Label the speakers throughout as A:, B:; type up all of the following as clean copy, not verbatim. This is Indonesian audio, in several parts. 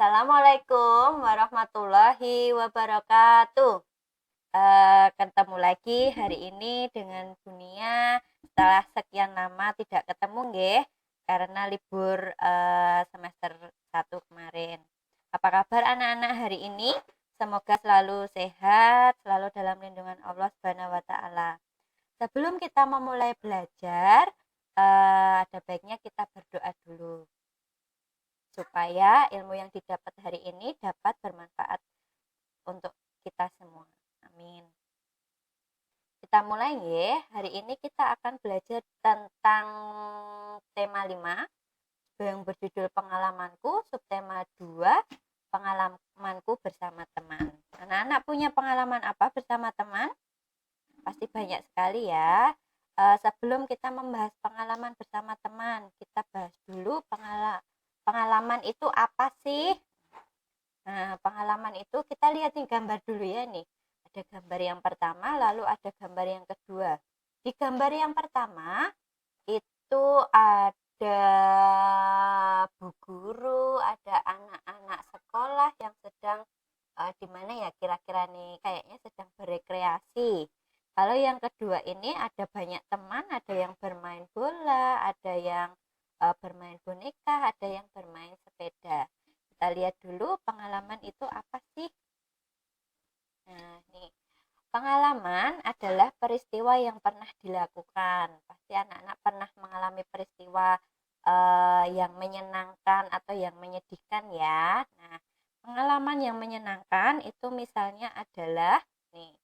A: Assalamualaikum warahmatullahi wabarakatuh. Ketemu lagi hari ini dengan Bunia setelah sekian lama tidak ketemu nggih karena libur semester 1 kemarin. Apa kabar anak-anak hari ini? Semoga selalu sehat, selalu dalam lindungan Allah Subhanahu wa taala. Sebelum kita memulai belajar, ada baiknya kita berdoa dulu supaya ilmu yang didapat hari ini dapat bermanfaat untuk kita semua. Amin. Kita mulai ya. Hari ini kita akan belajar tentang tema 5 yang berjudul pengalamanku, subtema 2 pengalamanku bersama teman. Anak-anak punya pengalaman apa bersama teman? Pasti banyak sekali ya. Sebelum kita membahas pengalaman bersama teman, kita bahas dulu pengalaman itu apa sih? Nah, pengalaman itu kita lihat nih gambar dulu ya nih. Ada gambar yang pertama, lalu ada gambar yang kedua. Di gambar yang pertama itu ada bu guru, ada anak-anak sekolah yang sedang di mana ya kira-kira nih, kayaknya sedang berekreasi. Kalau yang kedua ini ada banyak teman, ada yang bermain bola, ada yang bermain boneka, ada yang bermain sepeda. Kita lihat dulu pengalaman itu apa sih? Nah, nih. Pengalaman adalah peristiwa yang pernah dilakukan. Pasti anak-anak pernah mengalami peristiwa yang menyenangkan atau yang menyedihkan ya. Nah, pengalaman yang menyenangkan itu misalnya adalah nih.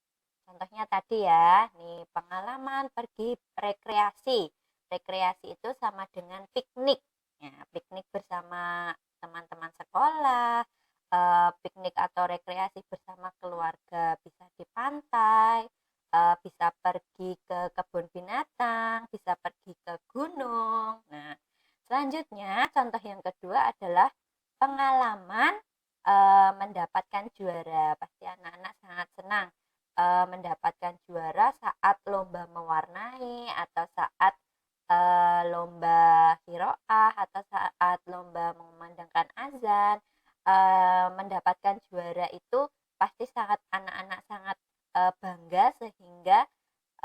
A: Contohnya tadi ya, nih pengalaman pergi rekreasi. Rekreasi itu sama dengan piknik. Ya, piknik bersama teman-teman sekolah, piknik atau rekreasi bersama keluarga, bisa di pantai, bisa pergi ke kebun binatang, bisa pergi ke gunung. Nah, selanjutnya contoh yang kedua adalah pengalaman mendapatkan juara. Pasti anak-anak sangat senang mendapatkan juara saat lomba mewarnai atau saat lomba qiraah atau saat lomba mengumandangkan azan. Mendapatkan juara itu pasti sangat anak-anak sangat bangga sehingga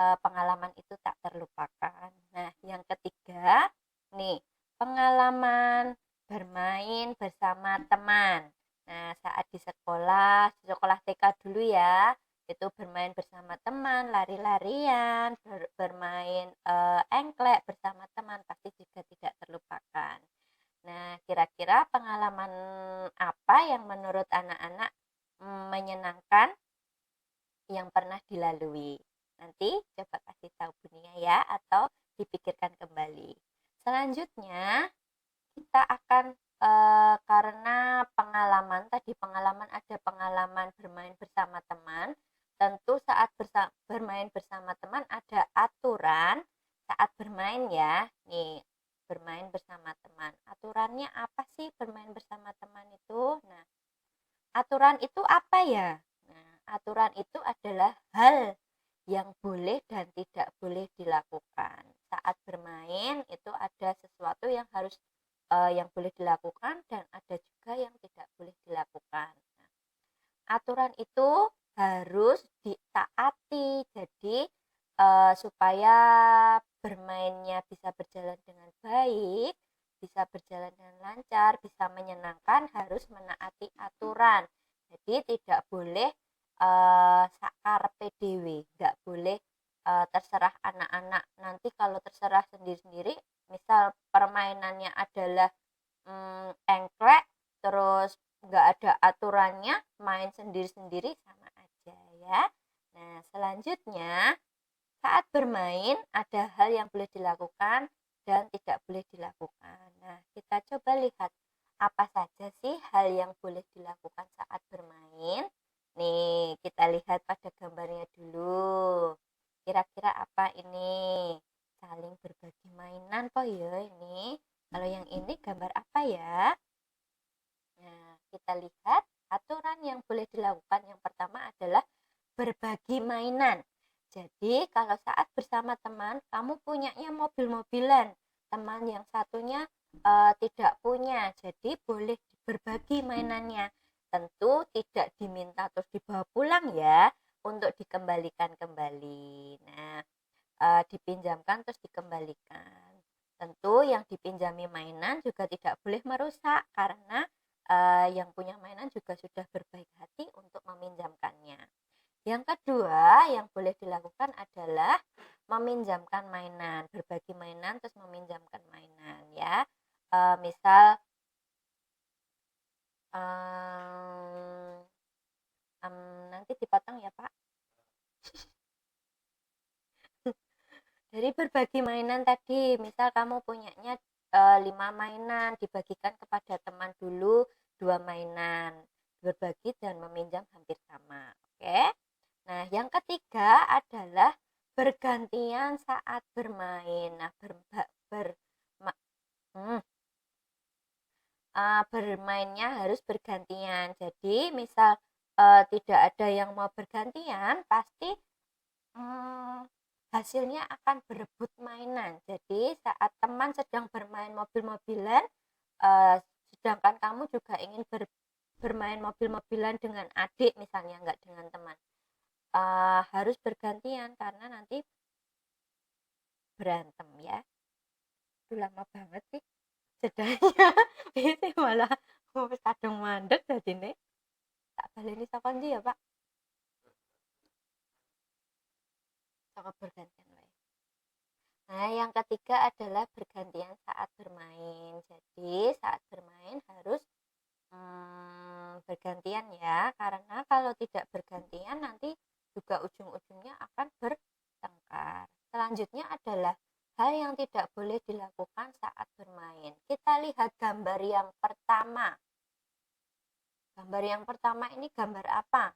A: pengalaman itu tak terlupakan. Nah, yang ketiga nih, pengalaman bermain bersama teman. Nah, saat di sekolah TK dulu ya, itu bermain bersama teman, lari-larian, bermain engklek bersama teman pasti juga tidak terlupakan. Nah, kira-kira pengalaman apa yang menurut anak-anak menyenangkan yang pernah dilalui? Nanti coba kasih tahu Bunia ya, atau dipikirkan kembali. Selanjutnya, kita akan karena pengalaman ada pengalaman bermain bersama teman, tentu saat bermain bersama teman ada aturan saat bermain ya. Nih, bermain bersama teman. Aturannya apa sih bermain bersama teman itu? Nah, aturan itu apa ya? Nah, aturan itu adalah hal yang boleh dan tidak boleh dilakukan. Saat bermain itu ada sesuatu yang harus yang boleh dilakukan dan ada juga yang tidak boleh dilakukan. Nah, aturan itu harus ditaati. Jadi supaya bermainnya bisa berjalan dengan baik, bisa berjalan dengan lancar, bisa menyenangkan, harus menaati aturan. Jadi tidak boleh sakarpe dewe, nggak boleh terserah anak-anak. Nanti kalau terserah sendiri-sendiri, misal permainannya adalah engklek, terus nggak ada aturannya, main sendiri-sendiri sama aja ya. Nah, selanjutnya saat bermain ada hal yang boleh dilakukan dan tidak boleh dilakukan. Nah, kita coba lihat apa saja sih hal yang boleh dilakukan saat bermain. Nih, kita lihat pada gambarnya dulu. Kira-kira apa ini? Saling berbagi mainan kok ya ini. Kalau yang ini gambar apa ya? Nah, kita lihat aturan yang boleh dilakukan yang pertama adalah berbagi mainan. Jadi kalau saat bersama teman, kamu punyanya mobil-mobilan, teman yang satunya tidak punya, jadi boleh berbagi mainannya. Tentu tidak diminta terus dibawa pulang ya, untuk dikembalikan kembali. Nah, dipinjamkan terus dikembalikan. Tentu yang dipinjami mainan juga tidak boleh merusak karena yang punya mainan juga sudah berbaik hati untuk meminjamkannya. Yang kedua yang boleh dilakukan adalah meminjamkan mainan, berbagi mainan terus meminjamkan mainan ya. Misal nanti dipotong ya Pak. Dari berbagi mainan tadi, misal kamu punyanya 5 mainan, dibagikan kepada teman dulu 2 mainan, berbagi dan meminjam hampir sama. Oke. Nah, yang ketiga adalah bergantian saat bermain. Nah, bermainnya harus bergantian. Jadi, misal tidak ada yang mau bergantian, pasti hasilnya akan berebut mainan. Jadi saat teman sedang bermain mobil-mobilan, sedangkan kamu juga ingin bermain mobil-mobilan dengan adik misalnya, enggak dengan teman, harus bergantian karena nanti berantem ya. Itu lama banget sih jedanya. Ini malah kadung mandek jadi nih. Tak baleni saka ndi ya Pak? Saka bergantian wae. Nah, yang ketiga adalah bergantian saat bermain. Jadi, saat bermain harus bergantian ya, karena kalau tidak bergantian nanti juga ujung-ujungnya akan bertengkar. Selanjutnya adalah hal yang tidak boleh dilakukan saat bermain. Kita lihat gambar yang pertama. Gambar yang pertama ini gambar apa?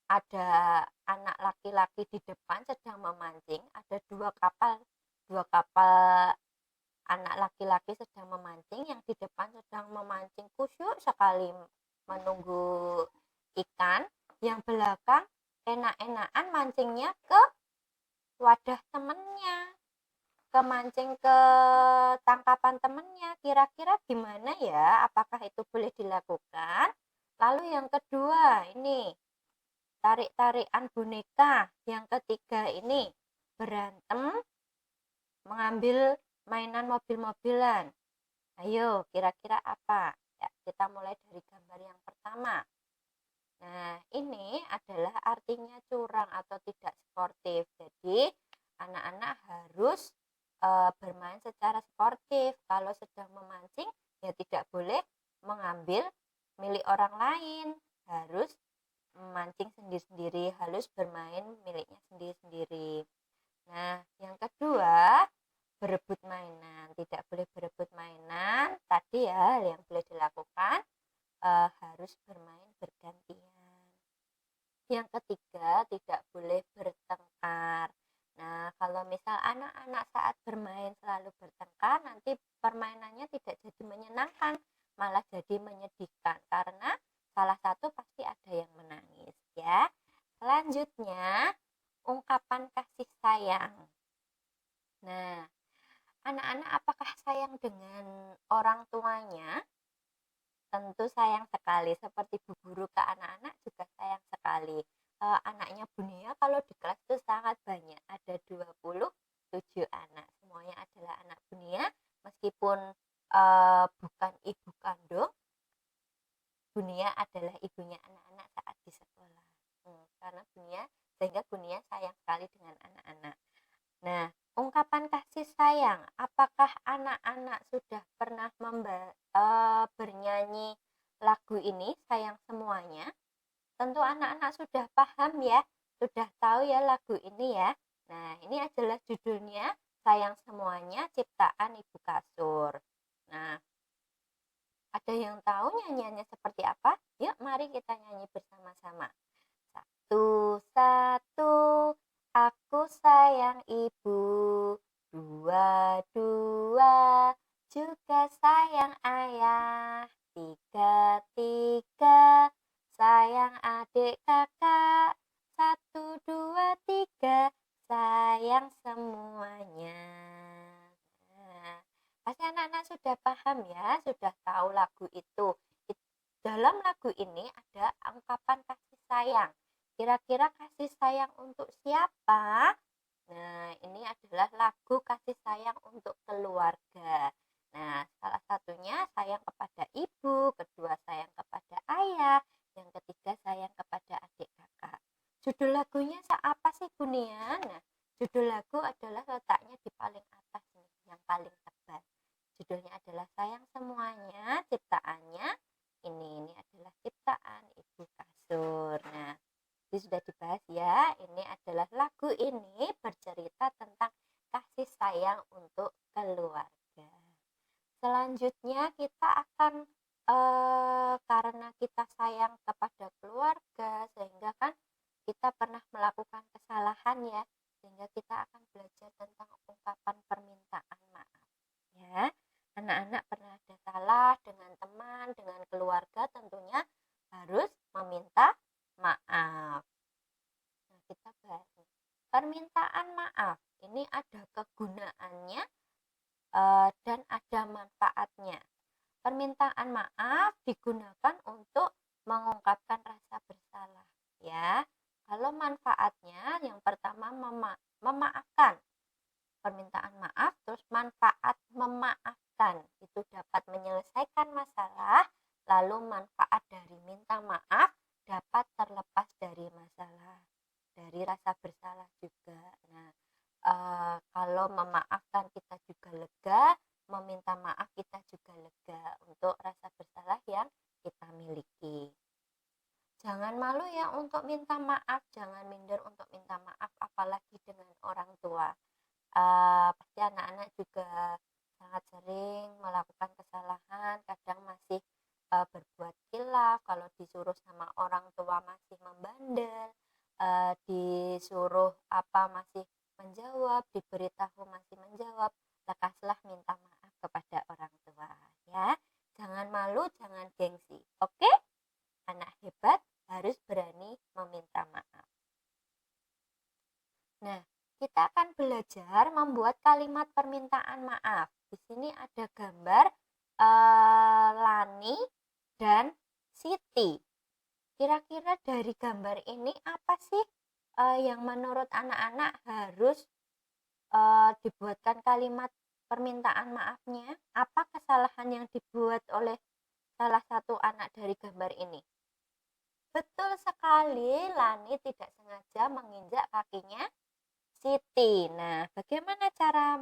A: Ada anak laki-laki di depan sedang memancing, ada dua kapal anak laki-laki sedang memancing, yang di depan sedang memancing khusyuk sekali menunggu ikan, yang belakang enak-enakan mancingnya ke wadah temennya, ke mancing ke tangkapan temennya. Kira-kira gimana ya, apakah itu boleh dilakukan? Lalu yang kedua ini tarik-tarikan boneka. Yang ketiga ini berantem mengambil mainan mobil-mobilan. Ayo, kira-kira apa? Ya, kita mulai dari gambar yang pertama. Nah, ini adalah artinya curang atau tidak sportif. Jadi, anak-anak harus bermain secara sportif. Kalau sedang memancing, ya tidak boleh mengambil milik orang lain. Harus memancing sendiri-sendiri, harus bermain miliknya sendiri-sendiri. Nah, yang kedua, berebut mainan. Tidak boleh berebut mainan. Tadi ya, yang boleh dilakukan harus bermain bergantian. Yang ketiga, tidak boleh bertengkar. Nah, kalau misal anak-anak saat bermain selalu bertengkar, nanti permainannya tidak jadi menyenangkan, malah jadi menyedihkan karena salah satu pasti ada yang menangis ya. Selanjutnya, ungkapan kasih sayang. Nah, anak-anak apakah sayang dengan orang tuanya? Tentu sayang sekali, seperti Bu Guru ke anak-anak juga sayang sekali. Anaknya Bunia kalau di kelas itu sangat banyak, ada 27 anak. Semuanya adalah anak Bunia, meskipun bukan ibu kandung, Bunia adalah ibunya anak-anak saat di sekolah. Karena sehingga Bunia sayang sekali dengan anak-anak. Nah, ungkapan kasih sayang, apakah anak-anak sudah pernah bernyanyi lagu ini, Sayang Semuanya? Tentu anak-anak sudah paham ya, sudah tahu ya lagu ini ya. Nah, ini adalah judulnya Sayang Semuanya, ciptaan Ibu Kasur. Nah, ada yang tahu nyanyiannya seperti apa? Yuk, mari kita nyanyi bersama-sama. Satu-satu, aku sayang ibu. Dua-dua, juga sayang ayah. Tiga-tiga, sayang adik kakak. Satu, dua, tiga, sayang semuanya. Nah, Pasti anak-anak sudah paham ya, sudah tahu lagu itu. Dalam lagu ini ada ungkapan kasih sayang. Kira-kira kasih sayang untuk siapa? Nah, ini adalah lagu kasih sayang untuk keluarga. Nah, salah satunya sayang kepada ibu, kedua sayang kepada ayah, yang ketiga sayang kepada adik kakak. Judul lagunya apa sih, Bunia? Nah, judul lagu adalah letaknya di paling atas nih, yang paling tebal. Judulnya adalah Sayang Semuanya, ciptaannya ini adalah ciptaan Ibu Kasur. Nah, ini sudah dibahas ya. Ini adalah lagu ini bercerita tentang kasih sayang untuk keluarga. Selanjutnya kita akan karena kita sayang kepada keluarga sehingga kan kita pernah melakukan kesalahan ya, sehingga kita akan belajar tentang ungkapan permintaan maaf ya. Anak-anak pernah ada salah dengan teman, dengan keluarga, tentunya harus meminta maaf. Nah, kita bahas permintaan maaf. Ini ada kegunaannya dan ada manfaatnya. Permintaan maaf digunakan untuk mengungkapkan rasa bersalah, ya. Kalau manfaatnya, yang pertama memaafkan. Permintaan maaf, terus manfaat memaafkan. Itu dapat menyelesaikan masalah, lalu manfaat dari minta maaf dapat terlepas dari masalah, dari rasa bersalah juga. Nah, kalau memaafkan kita juga lega, meminta maaf kita juga lega untuk rasa bersalah yang kita miliki. Jangan malu ya untuk minta maaf, jangan minder untuk minta maaf, apalagi dengan orang tua. Pasti anak-anak juga sangat sering melakukan kesalahan, kadang masih berbuat khilaf, kalau disuruh sama orang tua masih membandel, disuruh apa masih menjawab, diberitahu masih menjawab. Lekaslah minta maaf kepada orang tua ya. Jangan malu, jangan gengsi. Oke? Anak hebat harus berani meminta maaf. Nah, kita akan belajar membuat kalimat permintaan maaf. Di sini ada gambar Lani dan Siti. Kira-kira dari gambar ini apa sih yang menurut anak-anak harus dibuatkan kalimat permintaan maafnya? Apa kesalahan yang dibuat oleh salah satu anak dari gambar ini? Betul sekali, Lani tidak sengaja menginjak kakinya Siti. Nah, bagaimana cara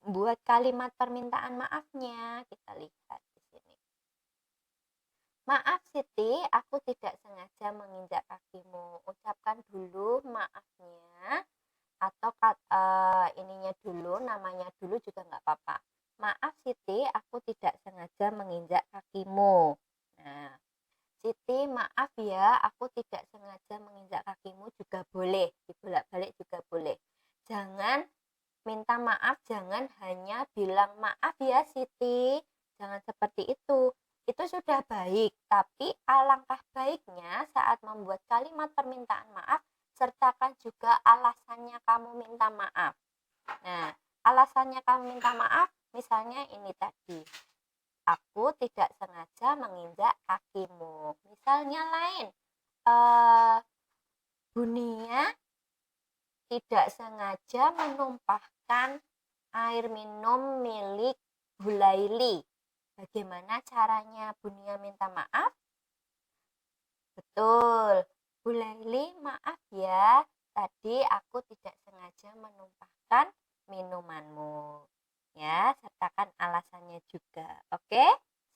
A: membuat kalimat permintaan maafnya? Kita lihat di sini. Maaf Siti, aku tidak sengaja menginjak kakimu. Ucapkan dulu maafnya atau ininya dulu, namanya dulu juga nggak apa-apa. Maaf Siti, aku tidak sengaja menginjak kakimu. Nah, Siti, maaf ya, aku tidak sengaja menginjak kakimu juga boleh, dibolak-balik juga boleh. Jangan minta maaf, jangan hanya bilang maaf ya Siti, jangan seperti itu. Itu sudah baik, tapi alangkah baiknya saat membuat kalimat permintaan maaf, sertakan juga alasannya kamu minta maaf. Nah, alasannya kamu minta maaf, misalnya ini tadi. Aku tidak sengaja menginjak kakimu. Misalnya lain, Bunia tidak sengaja menumpahkan air minum milik Bulaili. Bagaimana caranya Bunia minta maaf? Betul, Bulaili maaf ya, tadi aku tidak sengaja menumpahkan minumanmu. Ya, sertakan alasannya juga. Oke,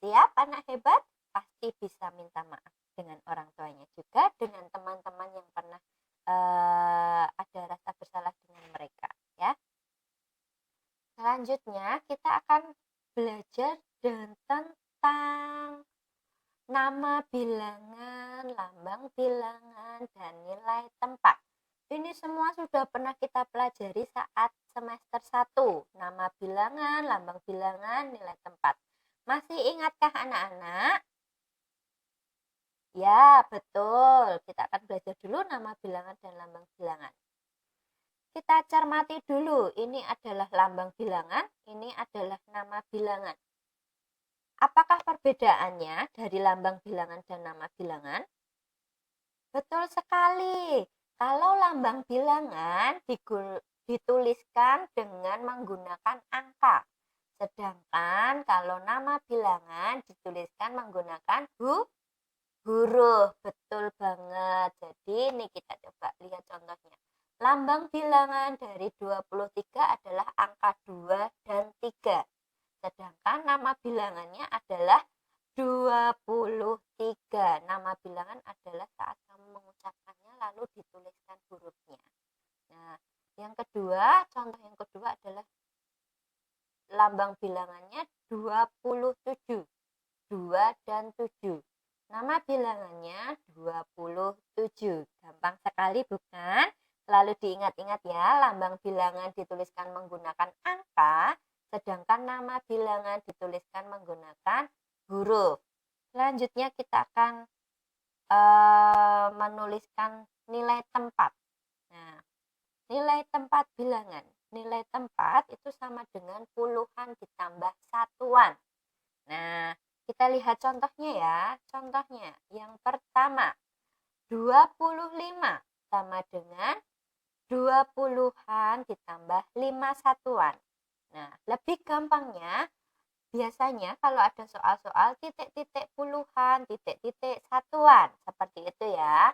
A: siap anak hebat? Pasti bisa minta maaf dengan orang tuanya juga, dengan teman-teman yang pernah ada rasa bersalah dengan mereka. Ya. Selanjutnya kita akan belajar tentang nama bilangan, lambang bilangan, dan nilai tempat. Ini semua sudah pernah kita pelajari saat semester 1. Nama bilangan, lambang bilangan, nilai tempat. Masih ingatkah anak-anak? Ya, betul. Kita akan belajar dulu nama bilangan dan lambang bilangan. kita cermati dulu, ini adalah lambang bilangan, ini adalah nama bilangan. Apakah perbedaannya dari lambang bilangan dan nama bilangan? Betul sekali. Kalau lambang bilangan dituliskan dengan menggunakan angka. Sedangkan kalau nama bilangan dituliskan menggunakan huruf. Betul banget. Jadi ini kita coba lihat contohnya. Lambang bilangan dari 23 adalah angka 2 dan 3. Sedangkan nama bilangannya adalah 23. Nama bilangan adalah saat kamu mengucapkannya lalu dituliskan hurufnya. Nah, yang kedua, contoh yang kedua adalah lambang bilangannya 27. 2 dan 7. Nama bilangannya 27. Gampang sekali bukan? Lalu diingat-ingat ya, lambang bilangan dituliskan menggunakan angka, sedangkan nama bilangan dituliskan menggunakan huruf. Selanjutnya kita akan menuliskan nilai tempat. Nah, nilai tempat bilangan. Nilai tempat itu sama dengan puluhan ditambah satuan. Nah, kita lihat contohnya ya. Contohnya yang pertama, 25 sama dengan 20-an ditambah 5 satuan. Nah, lebih gampangnya, biasanya kalau ada soal-soal titik-titik puluhan, titik-titik satuan, seperti itu ya.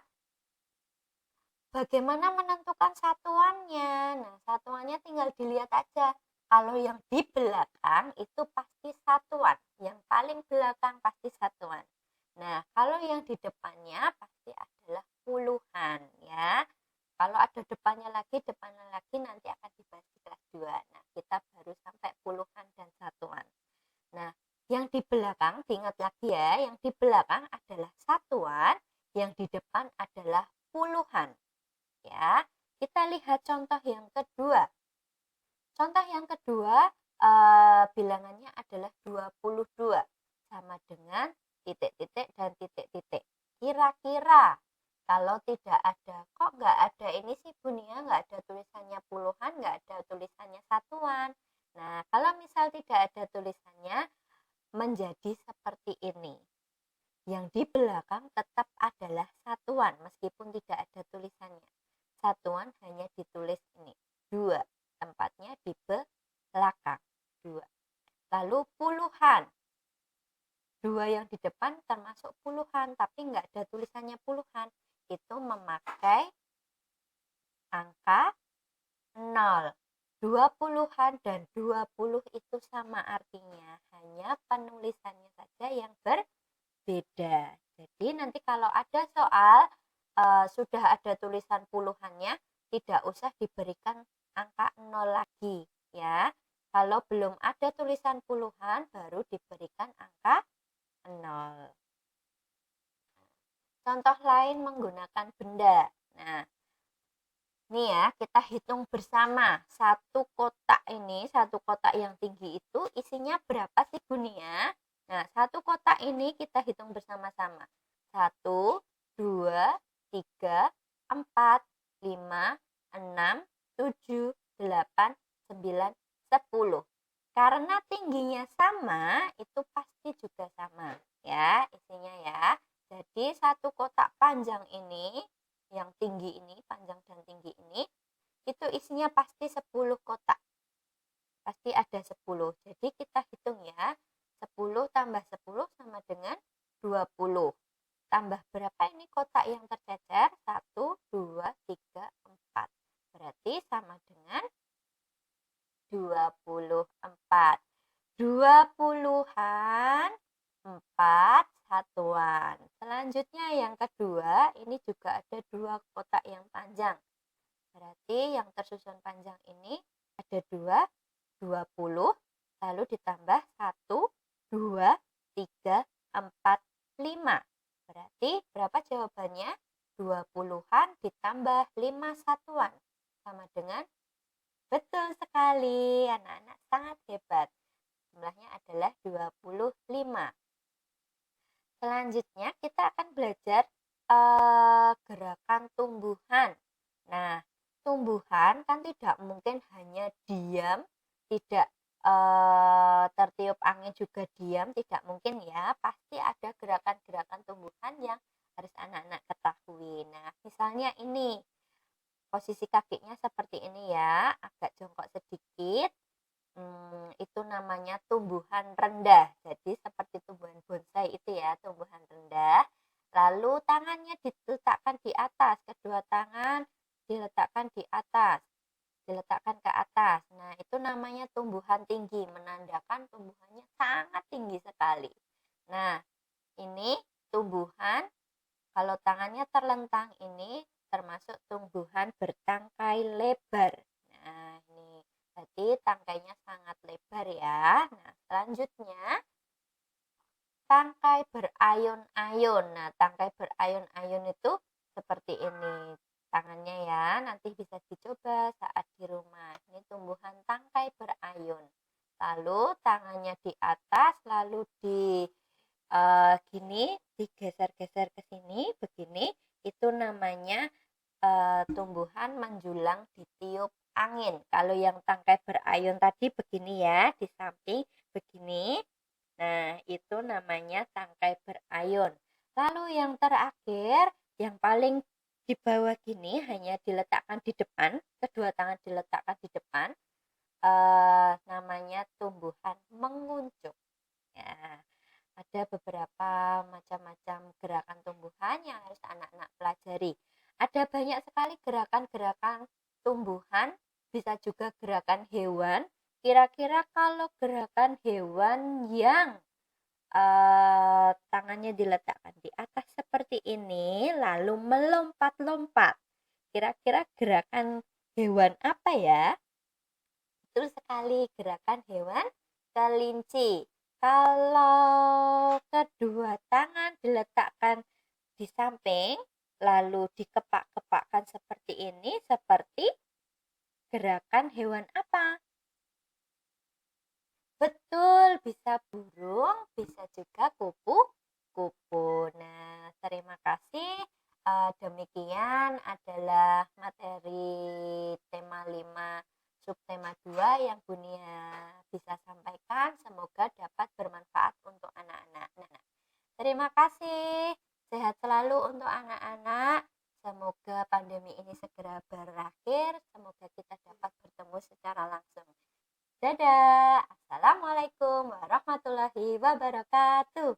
A: Bagaimana menentukan satuannya? Nah, satuannya tinggal dilihat aja. Kalau yang di belakang itu pasti satuan. Yang paling belakang pasti satuan. Nah, kalau yang di depannya pasti adalah puluhan ya. Kalau ada depannya lagi nanti akan dibahas di kelas 2. Nah, kita baru sampai puluhan dan satuan. Nah, yang di belakang, diingat lagi ya, yang di belakang adalah satuan, yang di depan adalah puluhan. Ya, kita lihat contoh yang kedua. Contoh yang kedua, bilangannya adalah 22 sama dengan titik-titik dan titik-titik. Kira-kira kalau tidak ada, kok nggak ada ini sih Bunia, nggak ada tulisannya puluhan, nggak ada tulisannya satuan. Nah, kalau misal tidak ada tulisannya, menjadi seperti ini. Yang di belakang tetap adalah satuan, meskipun tidak ada tulisannya. Satuan hanya ditulis ini, 2. Tempatnya di belakang, 2. Lalu puluhan. 2 yang di depan termasuk puluhan, tapi nggak ada tulisannya puluhan. Itu memakai angka 0. 20-an dan 20 itu sama artinya, hanya penulisannya saja yang berbeda. Jadi nanti kalau ada soal sudah ada tulisan puluhannya, tidak usah diberikan angka 0 lagi ya. Kalau belum ada tulisan puluhan baru diberikan angka 0. Contoh lain menggunakan benda. Nah, ini ya, kita hitung bersama. Satu kotak yang tinggi itu isinya berapa sih Bunia? Nah, satu kotak ini kita hitung bersama-sama. 1, 2, 3, 4, 5, 6, 7, 8, 9, 10. Karena tingginya sama, itu pasti juga sama. Ya, isinya ya. Jadi satu kotak panjang ini, yang tinggi ini, panjang dan tinggi ini, itu isinya pasti 10 kotak. Pasti ada 10. Jadi kita hitung ya, 10 tambah 10 sama dengan 20. Tambah berapa ini kotak yang tercecer? 1, 2, 3, 4. Berarti sama dengan 24. 20-an 4 satuan. Selanjutnya yang kedua, ini juga ada 2 kotak yang panjang. Berarti yang tersusun panjang ini ada 2, 20, lalu ditambah 1, 2, 3, 4, 5. Berarti berapa jawabannya? 20-an ditambah 5 satuan. Sama dengan, betul sekali, anak-anak sangat hebat. Jumlahnya adalah 25. Selanjutnya kita akan belajar gerakan tumbuhan. Nah, tumbuhan kan tidak mungkin hanya diam, tidak tertiup angin juga diam, tidak mungkin ya. Pasti ada gerakan-gerakan tumbuhan yang harus anak-anak ketahui. Nah, misalnya ini, posisi kakinya seperti ini ya, agak jongkok sedikit. Itu namanya tumbuhan rendah. Jadi seperti tumbuhan bonsai itu ya, tumbuhan rendah. Lalu tangannya diletakkan di atas, kedua tangan diletakkan di atas, diletakkan ke atas. Nah, itu namanya tumbuhan tinggi, menandakan tumbuhannya sangat tinggi sekali. Nah, ini tumbuhan, kalau tangannya terlentang ini termasuk tumbuhan bertangkai lebar. Nah, ini berarti tangkainya sangat lebar ya. Nah, selanjutnya tangkai berayun-ayun. Nah, tangkai berayun-ayun itu seperti ini tangannya ya. Nanti bisa dicoba saat di rumah. Ini tumbuhan tangkai berayun. Lalu tangannya di atas, lalu di gini, digeser-geser ke sini, begini. Itu namanya tumbuhan menjulang ditiup angin. Kalau yang tangkai berayun tadi begini ya, di samping begini. Nah, itu namanya tangkai berayun. Lalu yang terakhir, yang paling di bawah gini hanya diletakkan di depan, kedua tangan diletakkan di depan, namanya tumbuhan menguncup. Ya, ada beberapa macam-macam gerakan tumbuhan yang harus anak-anak pelajari. Ada banyak sekali gerakan-gerakan tumbuhan, bisa juga gerakan hewan. Kira-kira kalau gerakan hewan yang tangannya diletakkan di atas seperti ini, lalu melompat-lompat. Kira-kira gerakan hewan apa ya? Betul sekali, gerakan hewan kelinci. Kalau kedua tangan diletakkan di samping, lalu dikepak-kepakkan seperti ini, seperti gerakan hewan apa? Betul, bisa burung, bisa juga kupu-kupu. Nah, terima kasih. Demikian adalah materi tema 5 subtema 2 yang Bunia bisa sampaikan. Semoga dapat bermanfaat untuk anak-anak. Nah, terima kasih. Sehat selalu untuk anak-anak. Semoga pandemi ini segera berakhir. Semoga kita dapat bertemu secara langsung. Dadah. Assalamualaikum warahmatullahi wabarakatuh.